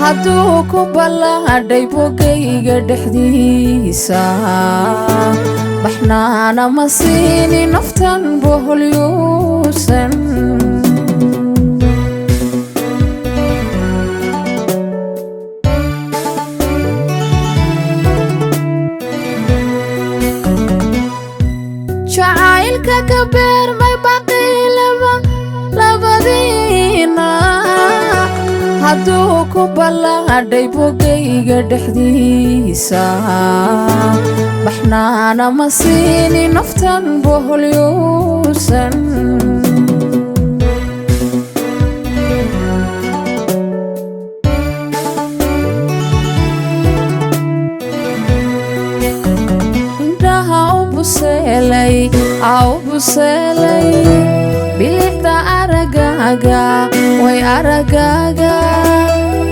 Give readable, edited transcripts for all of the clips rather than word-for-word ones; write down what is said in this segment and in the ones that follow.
hadduu ku ballaadhay bogayga dhexdiisa baxnaana ma siini naftan boholyuusan jacaylka ka beermay baqiilaba labadiina hadduu ku ballaadhay bogayga dhexdiisa baxnaana ma siini naftan boholyuusan indhaha u buseelay bilixda aragaaga way aragaaga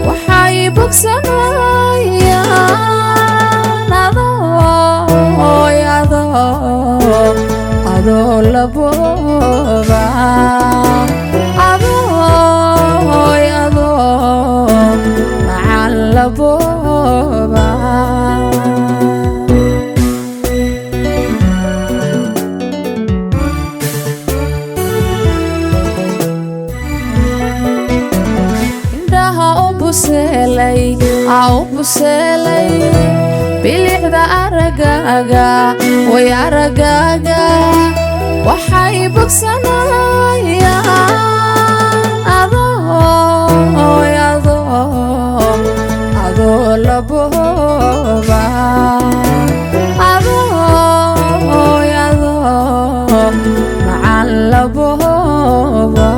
waxay bogsanayaan adoo labooba macaan labooba buseelay bilixda aragaaga way aragaaga waxay bogsanayaan adoo labooba macaan labooba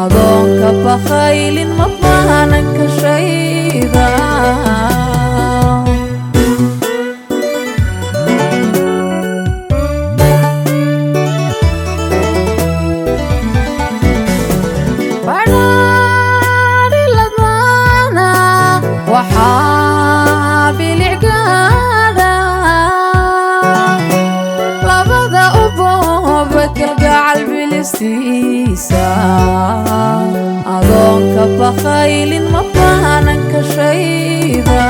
adoonka bakhaylin ma baanan ka shayda badhaadhi ladmaana waxaa bilicgaadha labada u booba kalgacal bilistiisa adoonka bakhaylin ma baanan ka shayda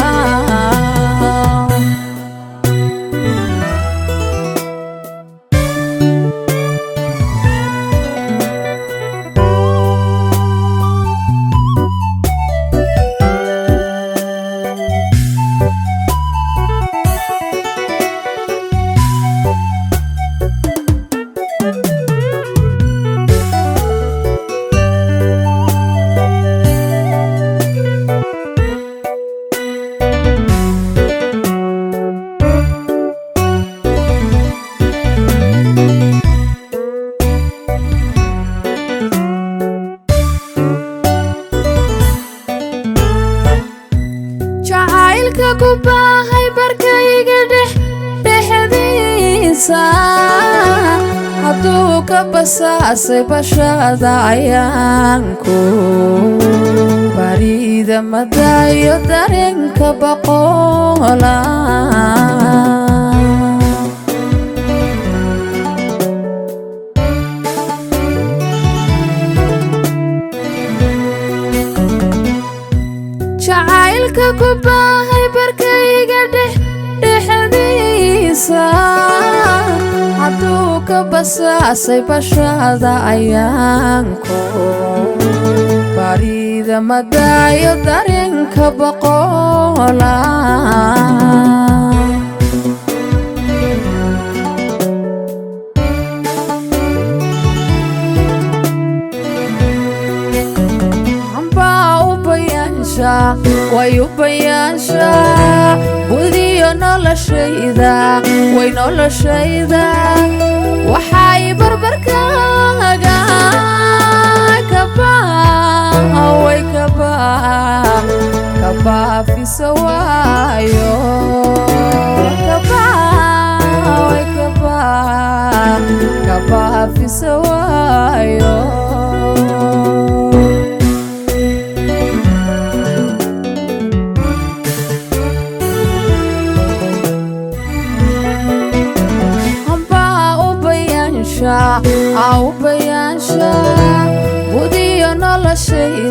kubahay barkayga dhexdiisa hadduu ka basaasay bashada ayaanku barida madayo dareenka boqola jacaylka kubahay barkayga dhexdiisa hadduu ka basaasay bashada ayaanku barida madayo dareenka boqola way u bayaanshaa gudiyo noloshayda way noloshayda waxay barbarkaaga kabaafisa waayo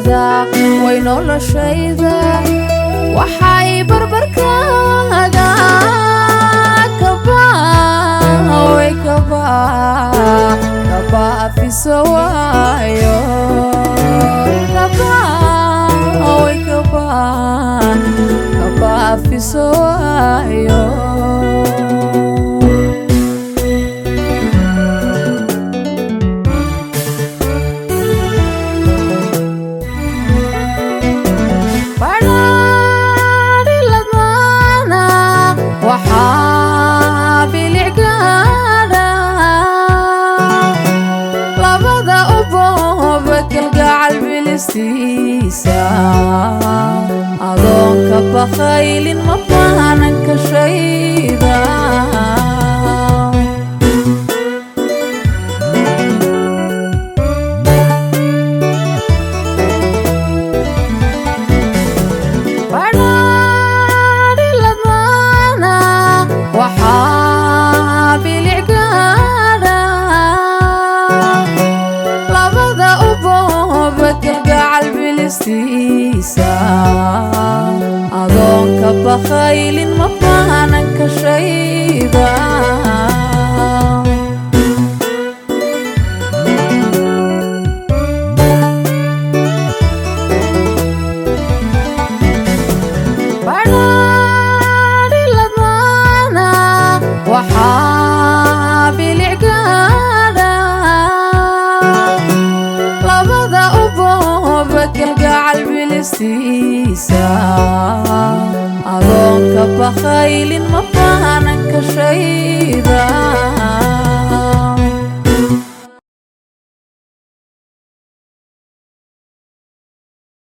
shayda way noloshayda waxay barbarkaaga way kaba afiso waayo way kaba afiso waayo adoonka bakhaylin ma baananka shayda badhaadhi ladmaana waxaa bilicgaadha labada ubooba kalgacal adoonka bakhaylin ma baananka shayda badhaadhi ladmaana waxaa bilicgaadha labada ubooba kalgacal adoonka bakhaylin ma baananka shayda